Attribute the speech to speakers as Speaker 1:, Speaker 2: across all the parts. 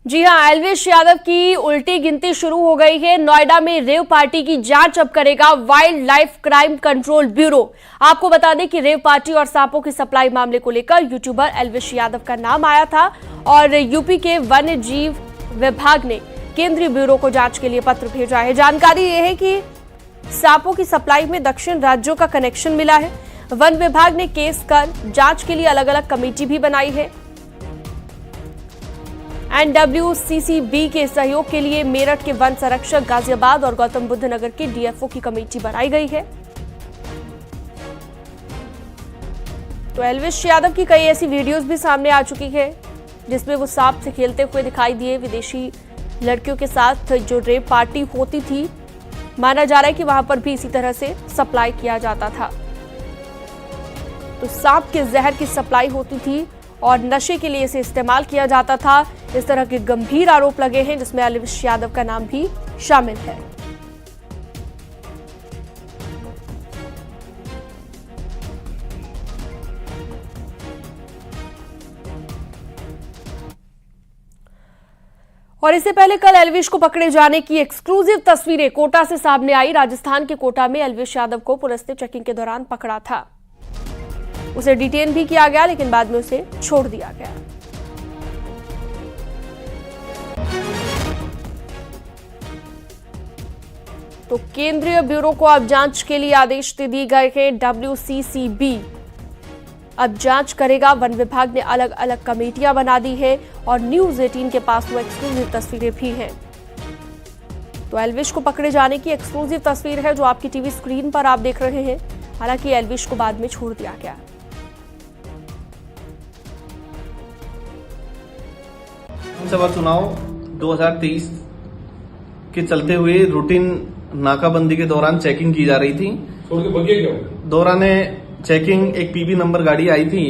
Speaker 1: जी हां, एल्विश यादव की उल्टी गिनती शुरू हो गई है। नोएडा में रेव पार्टी की जांच अब करेगा wild life crime control bureau. आपको बता दें कि रेव पार्टी और सांपों की सप्लाई मामले को लेकर यूट्यूबर एल्विश यादव का नाम आया था और यूपी के वन्य जीव विभाग ने केंद्रीय ब्यूरो को जांच के लिए पत्र भेजा है। जानकारी यह है कि सांपों की सप्लाई में दक्षिण राज्यों का कनेक्शन मिला है। वन विभाग ने केस कर जांच के लिए अलग अलग कमेटी भी बनाई है। NWCCB के सहयोग के लिए मेरठ के वन संरक्षक, गाजियाबाद और गौतम बुद्ध नगर के DFO की कमेटी बनाई गई है। तो एल्विश यादव की कई ऐसी वीडियोस भी सामने आ चुकी है जिसमें वो सांप से खेलते हुए दिखाई दिए। विदेशी लड़कियों के साथ जो रेप पार्टी होती थी, माना जा रहा है कि वहां पर भी इसी तरह से सप्लाई किया जाता था। तो सांप के जहर की सप्लाई होती थी और नशे के लिए इसे इस्तेमाल किया जाता था। इस तरह के गंभीर आरोप लगे हैं जिसमें एल्विश यादव का नाम भी शामिल है। और इससे पहले कल एल्विश को पकड़े जाने की एक्सक्लूसिव तस्वीरें कोटा से सामने आई। राजस्थान के कोटा में एल्विश यादव को पुलिस ने चेकिंग के दौरान पकड़ा था। उसे डिटेन भी किया गया लेकिन बाद में उसे छोड़ दिया गया। तो केंद्रीय ब्यूरो को अब जांच के लिए आदेश दे दिए गए हैं। WCCB अब जांच करेगा। वन विभाग ने अलग अलग कमेटियां बना दी है और न्यूज 18 के पास वो एक्सक्लूसिव तस्वीरें भी हैं। तो एल्विश को पकड़े जाने की एक्सक्लूसिव तस्वीर है जो आपकी टीवी स्क्रीन पर आप देख रहे हैं। हालांकि एल्विश को बाद में छोड़ दिया गया।
Speaker 2: विधानसभा चुनाव 2023 के चलते हुए रूटीन नाकाबंदी के दौरान चेकिंग की जा रही थी। दौरान चेकिंग एक PB नंबर गाड़ी आई थी,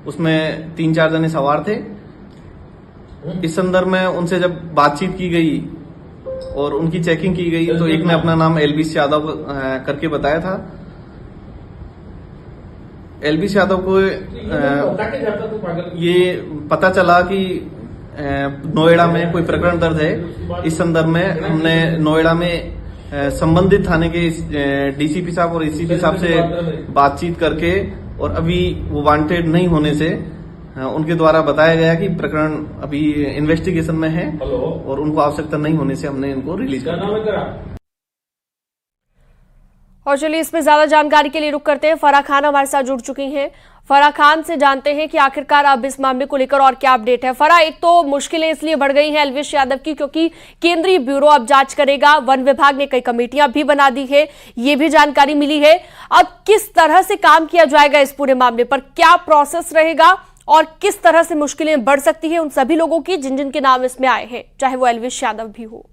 Speaker 2: उसमें 3-4 जने सवार थे। इस संदर्भ में उनसे जब बातचीत की गई और उनकी चेकिंग की गई तो एक ने अपना नाम एल्विश यादव करके बताया था। एल्विश यादव को ये पता चला कि नोएडा में कोई प्रकरण दर्ज है। इस संदर्भ में हमने नोएडा में संबंधित थाने के DCP साहब और ACP साहब से बातचीत करके और अभी वो वांटेड नहीं होने से उनके द्वारा बताया गया कि प्रकरण अभी इन्वेस्टिगेशन में है और उनको आवश्यकता नहीं होने से हमने इनको रिलीज कर दिया।
Speaker 1: और चलिए इसमें ज्यादा जानकारी के लिए रुक करते हैं। फराह खान हमारे साथ जुड़ चुकी हैं। फराह खान से जानते हैं कि आखिरकार अब इस मामले को लेकर और क्या अपडेट है। फराह, एक तो मुश्किलें इसलिए बढ़ गई हैं एल्विश यादव की क्योंकि केंद्रीय ब्यूरो अब जांच करेगा। वन विभाग ने कई कमेटियां भी बना दी है, ये भी जानकारी मिली है। अब किस तरह से काम किया जाएगा इस पूरे मामले पर, क्या प्रोसेस रहेगा और किस तरह से मुश्किलें बढ़ सकती है उन सभी लोगों की जिन जिन के नाम इसमें आए हैं, चाहे वो एल्विश यादव भी हो।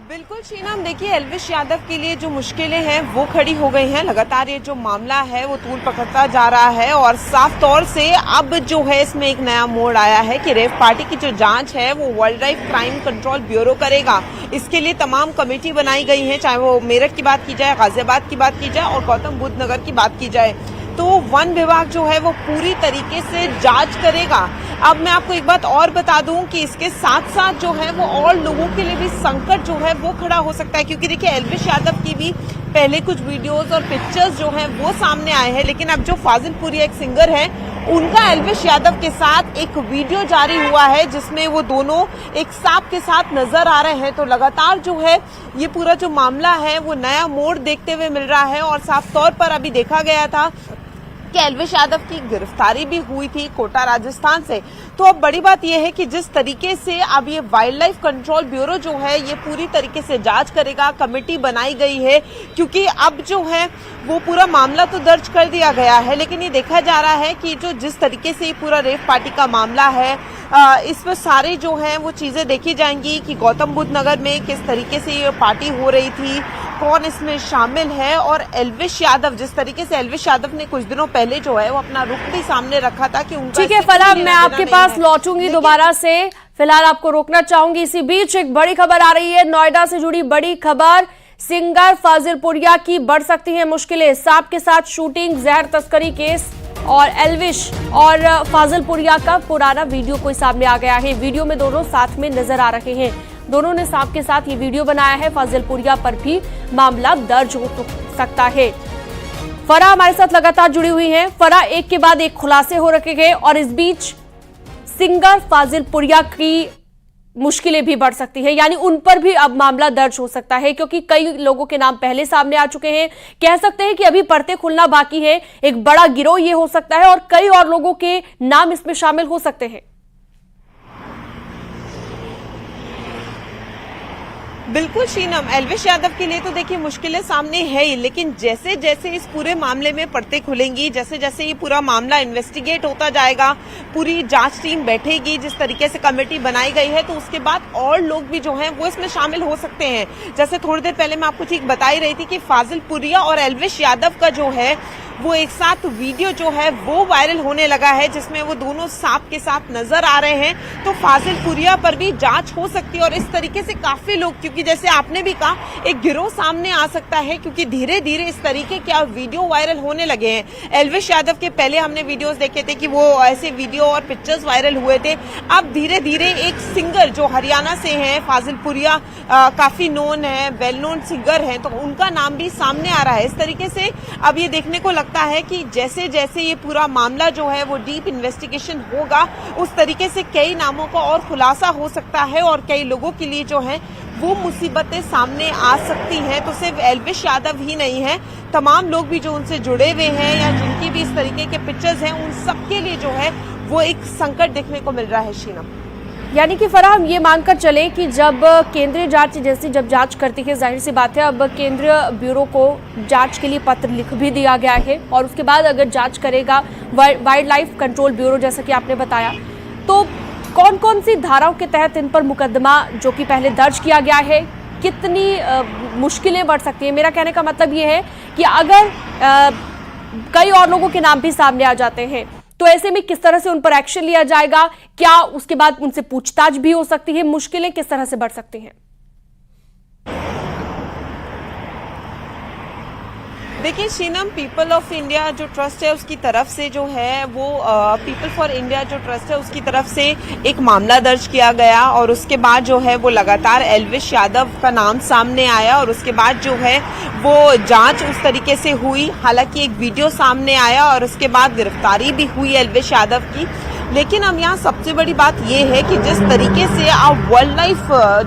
Speaker 3: बिल्कुल शीनाम, देखिए एल्विश यादव के लिए जो मुश्किलें हैं वो खड़ी हो गई हैं। लगातार ये जो मामला है वो तूल पकड़ता जा रहा है और साफ तौर से अब जो है इसमें एक नया मोड़ आया है कि रेव पार्टी की जो जांच है वो wild life crime control bureau करेगा। इसके लिए तमाम कमेटी बनाई गई है, चाहे वो मेरठ की बात की जाए, गाजियाबाद की बात की जाए और गौतम बुद्ध नगर की बात की जाए। तो वन विभाग जो है वो पूरी तरीके से जांच करेगा। अब मैं आपको एक बात और बता दूं कि इसके साथ साथ जो है वो और लोगों के लिए भी संकट जो है वो खड़ा हो सकता है, क्योंकि देखिए एल्विश यादव की भी पहले कुछ वीडियोस और पिक्चर्स जो हैं वो सामने आए हैं, लेकिन अब जो फाजिलपुरी एक सिंगर है उनका एल्विश यादव के साथ एक वीडियो जारी हुआ है जिसमें वो दोनों एक सांप के साथ नजर आ रहे हैं। तो लगातार जो है ये पूरा जो मामला है वो नया मोड़ देखते हुए मिल रहा है और साफ तौर पर अभी देखा गया था कि एल्विश यादव की गिरफ्तारी भी हुई थी कोटा राजस्थान से। तो अब बड़ी बात यह है कि जिस तरीके से अब ये वाइल्ड लाइफ कंट्रोल ब्यूरो जो है ये पूरी तरीके से जांच करेगा, कमेटी बनाई गई है, क्योंकि अब जो है वो पूरा मामला तो दर्ज कर दिया गया है, लेकिन ये देखा जा रहा है कि जो जिस तरीके से ये पूरा रेव पार्टी का मामला है इसमें सारे जो है वो चीजें देखी जाएंगी कि गौतम बुद्ध नगर में किस तरीके से ये पार्टी हो रही थी, कौन इसमें शामिल है और एल्विश यादव, जिस तरीके से एल्विश यादव ने कुछ दिनों पहले जो है वो अपना रुख भी सामने रखा था कि उनका।
Speaker 1: ठीक है फराह, मैं आपके पास लौटूंगी दोबारा से, फिलहाल आपको रोकना चाहूंगी। इसी बीच एक बड़ी खबर आ रही है, नोएडा से जुड़ी बड़ी खबर। सिंगर फाजिलपुरिया की बढ़ सकती है मुश्किलें, सांप के साथ शूटिंग, जहर तस्करी केस और एल्विश और फाजिलपुरिया का पुराना वीडियो कोई सामने आ गया है। वीडियो में दोनों साथ में नजर आ रहे हैं। दोनों ने सांप के साथ ये वीडियो बनाया है। फाजिलपुरिया पर भी मामला दर्ज हो सकता है। फराह हमारे साथ लगातार जुड़ी हुई हैं। फराह, एक के बाद एक खुलासे हो रखे हैं और इस बीच सिंगर फाजिलपुरिया की मुश्किलें भी बढ़ सकती है, यानी उन पर भी अब मामला दर्ज हो सकता है, क्योंकि कई लोगों के नाम पहले सामने आ चुके हैं। कह सकते हैं कि अभी पर्दे खुलना बाकी है। एक बड़ा गिरोह ये हो सकता है और कई और लोगों के नाम इसमें शामिल हो सकते हैं।
Speaker 3: बिल्कुल शीनम, एल्विश यादव के लिए तो देखिए मुश्किलें सामने है ही, लेकिन जैसे जैसे इस पूरे मामले में पर्दे खुलेंगी, जैसे जैसे ये पूरा मामला इन्वेस्टिगेट होता जाएगा, पूरी जांच टीम बैठेगी, जिस तरीके से कमेटी बनाई गई है, तो उसके बाद और लोग भी जो हैं वो इसमें शामिल हो सकते हैं। जैसे थोड़ी देर पहले मैं आपको ठीक बता ही रही थी कि फाजिलपुरिया और एल्विश यादव का जो है वो एक साथ वीडियो जो है वो वायरल होने लगा है, जिसमें वो दोनों सांप के साथ नजर आ रहे हैं। तो फाजिलपुरिया पर भी जांच हो सकती है और इस तरीके से काफी लोग, क्योंकि जैसे आपने भी कहा, एक गिरोह सामने आ सकता है, क्योंकि धीरे धीरे इस तरीके के वीडियो वायरल होने लगे हैं। एल्विश यादव के पहले हमने वीडियोस देखे थे कि वो ऐसे वीडियो और पिक्चर्स वायरल हुए थे। अब धीरे धीरे एक सिंगर जो हरियाणा से है, फाजिलपुरिया काफी नोन है, वेल नोन सिंगर है, तो उनका नाम भी सामने आ रहा है। इस तरीके से अब ये देखने को लगता है कि जैसे जैसे ये पूरा मामला जो है वो डीप इन्वेस्टिगेशन होगा, उस तरीके से कई नामों का और खुलासा हो सकता है और कई लोगों के लिए जो है वो मुसीबतें सामने आ सकती हैं। तो सिर्फ एल्विश यादव ही नहीं है, तमाम लोग भी जो उनसे जुड़े हुए हैं या जिनकी भी इस तरीके के पिक्चर्स हैं, उन सबके लिए जो है वो एक संकट देखने को मिल रहा है। शीनम,
Speaker 1: यानी कि फराह, हम ये मानकर चले कि जब केंद्रीय जांच एजेंसी जब जांच करती है, जाहिर सी बात है अब केंद्रीय ब्यूरो को जांच के लिए पत्र लिख भी दिया गया है और उसके बाद अगर जांच करेगा वाइल्ड लाइफ कंट्रोल ब्यूरो, जैसा कि आपने बताया, तो कौन कौन सी धाराओं के तहत इन पर मुकदमा जो कि पहले दर्ज किया गया है, कितनी मुश्किलें बढ़ सकती हैं। मेरा कहने का मतलब ये है कि अगर कई और लोगों के नाम भी सामने आ जाते हैं, तो ऐसे में किस तरह से उन पर एक्शन लिया जाएगा, क्या उसके बाद उनसे पूछताछ भी हो सकती है, मुश्किलें किस तरह से बढ़ सकती हैं।
Speaker 3: देखिए शीनम, पीपल ऑफ इंडिया जो ट्रस्ट है उसकी तरफ से जो है वो पीपल फॉर इंडिया जो ट्रस्ट है उसकी तरफ से एक मामला दर्ज किया गया और उसके बाद जो है वो लगातार एल्विश यादव का नाम सामने आया और उसके बाद जो है वो जांच उस तरीके से हुई। हालांकि एक वीडियो सामने आया और उसके बाद गिरफ्तारी भी हुई एल्विश यादव की। लेकिन अब यहाँ सबसे बड़ी बात यह है कि जिस तरीके से अब वाइल्ड लाइफ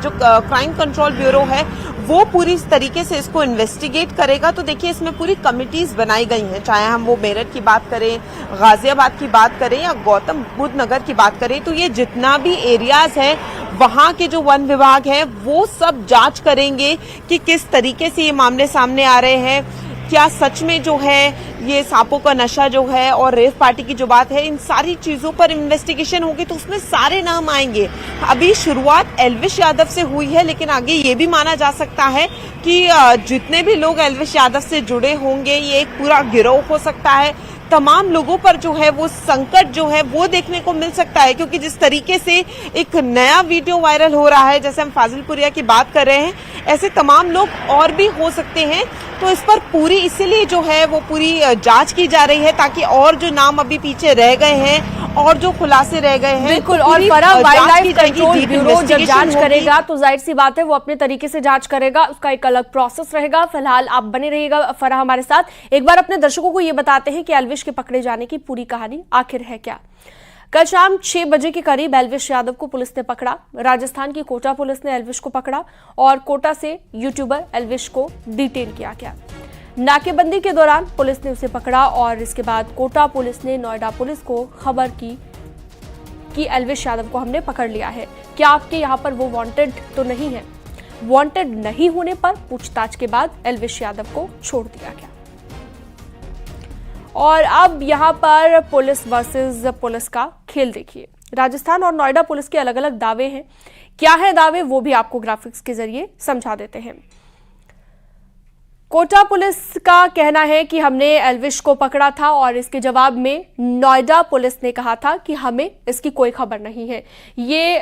Speaker 3: जो क्राइम कंट्रोल ब्यूरो है वो पूरी तरीके से इसको इन्वेस्टिगेट करेगा, तो देखिए इसमें पूरी कमिटीज बनाई गई हैं, चाहे हम वो मेरठ की बात करें, गाजियाबाद की बात करें या गौतम बुद्ध नगर की बात करें, तो ये जितना भी एरियाज है वहाँ के जो वन विभाग है वो सब जांच करेंगे कि किस तरीके से ये मामले सामने आ रहे हैं, क्या सच में जो है ये सांपों का नशा जो है और रेव पार्टी की जो बात है, इन सारी चीजों पर इन्वेस्टिगेशन होगी तो उसमें सारे नाम आएंगे। अभी शुरुआत एल्विश यादव से हुई है, लेकिन आगे ये भी माना जा सकता है कि जितने भी लोग एल्विश यादव से जुड़े होंगे ये एक पूरा गिरोह हो सकता है। तमाम लोगों पर जो है वो संकट जो है वो देखने को मिल सकता है, क्योंकि जिस तरीके से एक नया वीडियो वायरल हो रहा है, जैसे हम फाजिलपुरिया की बात कर रहे हैं, ऐसे तमाम लोग और भी हो सकते हैं। तो इस पर पूरी इसीलिए जो है वो पूरी जांच की जा रही है ताकि और जो नाम अभी पीछे रह गए हैं और जो खुलासे रह गए हैं,
Speaker 1: बिल्कुल। और Farah, wild life control bureau जब जांच करेगा तो जाहिर सी बात है वो अपने तरीके से जांच करेगा, उसका एक अलग प्रोसेस रहेगा। फिलहाल आप बने रहिएगा फराह हमारे साथ। एक बार अपने दर्शकों को ये बताते हैं कि एल्विश के पकड़े जाने की पूरी कहानी आखिर है क्या। कल शाम 6 बजे के करीब एल्विश यादव को पुलिस ने पकड़ा। राजस्थान की कोटा पुलिस ने एल्विश को पकड़ा और कोटा से यूट्यूबर एल्विश को डिटेन किया गया। नाकेबंदी के दौरान पुलिस ने उसे पकड़ा और इसके बाद कोटा पुलिस ने नोएडा पुलिस को खबर की कि एल्विश यादव को हमने पकड़ लिया है। क्या आपके यहाँ पर वो वांटेड तो नहीं है? वांटेड नहीं होने पर पूछताछ के बाद एल्विश यादव को छोड़ दिया गया। और अब यहाँ पर पुलिस वर्सेस पुलिस का खेल देखिए। राजस्थान और नोएडा पुलिस के अलग अलग दावे हैं। क्या है दावे वो भी आपको ग्राफिक्स के जरिए समझा देते हैं। कोटा पुलिस का कहना है कि हमने एल्विश को पकड़ा था और इसके जवाब में नोएडा पुलिस ने कहा था कि हमें इसकी कोई खबर नहीं है। ये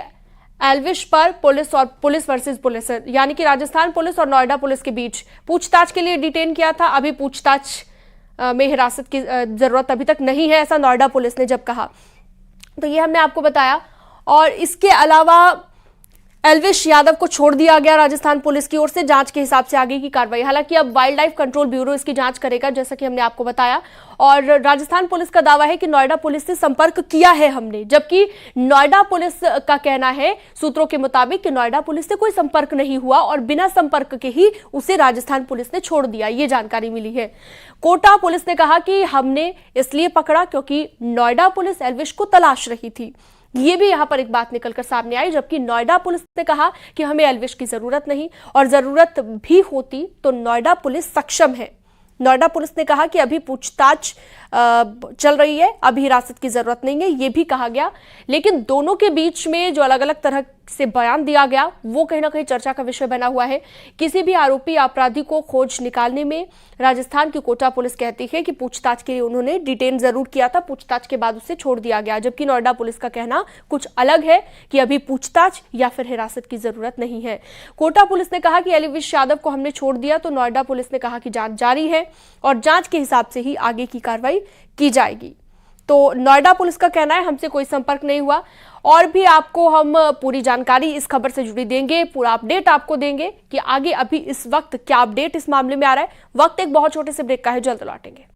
Speaker 1: एल्विश पर पुलिस और पुलिस वर्सेस पुलिस यानी कि राजस्थान पुलिस और नोएडा पुलिस के बीच पूछताछ के लिए डिटेन किया था। अभी पूछताछ में हिरासत की जरूरत अभी तक नहीं है, ऐसा नोएडा पुलिस ने जब कहा। तो ये हमने आपको बताया। और इसके अलावा एल्विश यादव को छोड़ दिया गया राजस्थान पुलिस की ओर से जांच के हिसाब से आगे की कार्रवाई। हालांकि अब वाइल्ड लाइफ कंट्रोल ब्यूरो इसकी जांच करेगा, जैसा कि हमने आपको बताया। और राजस्थान पुलिस का दावा है कि नोएडा पुलिस से संपर्क किया है हमने, जबकि नोएडा पुलिस का कहना है सूत्रों के मुताबिक कि नोएडा पुलिस से कोई संपर्क नहीं हुआ और बिना संपर्क के ही उसे राजस्थान पुलिस ने छोड़ दिया, ये जानकारी मिली है। कोटा पुलिस ने कहा कि हमने इसलिए पकड़ा क्योंकि नोएडा पुलिस एल्विश को तलाश रही थी। ये भी यहां पर एक बात निकलकर सामने आई, जबकि नोएडा पुलिस ने कहा कि हमें एल्विश की जरूरत नहीं, और जरूरत भी होती तो नोएडा पुलिस सक्षम है। नोएडा पुलिस ने कहा कि अभी पूछताछ चल रही है, अभी हिरासत की जरूरत नहीं है, ये भी कहा गया। लेकिन दोनों के बीच में जो अलग अलग तरह से बयान दिया गया वो कहीं ना कहीं चर्चा का विषय बना हुआ है। किसी भी आरोपी अपराधी को खोज निकालने में राजस्थान की कोटा पुलिस कहती है कि पूछताछ के लिए उन्होंने डिटेन जरूर किया था, पूछताछ के बाद उसे छोड़ दिया गया, जबकि नोएडा पुलिस का कहना कुछ अलग है कि अभी पूछताछ या फिर हिरासत की जरूरत नहीं है। कोटा पुलिस ने कहा कि एल्विश यादव को हमने छोड़ दिया, तो नोएडा पुलिस ने कहा कि जांच जारी है और जांच के हिसाब से ही आगे की कार्रवाई की जाएगी। तो नोएडा पुलिस का कहना है हमसे कोई संपर्क नहीं हुआ। और भी आपको हम पूरी जानकारी इस खबर से जुड़ी देंगे, पूरा अपडेट आपको देंगे कि आगे अभी इस वक्त क्या अपडेट इस मामले में आ रहा है। वक्त एक बहुत छोटे से ब्रेक का है, जल्द लौटेंगे।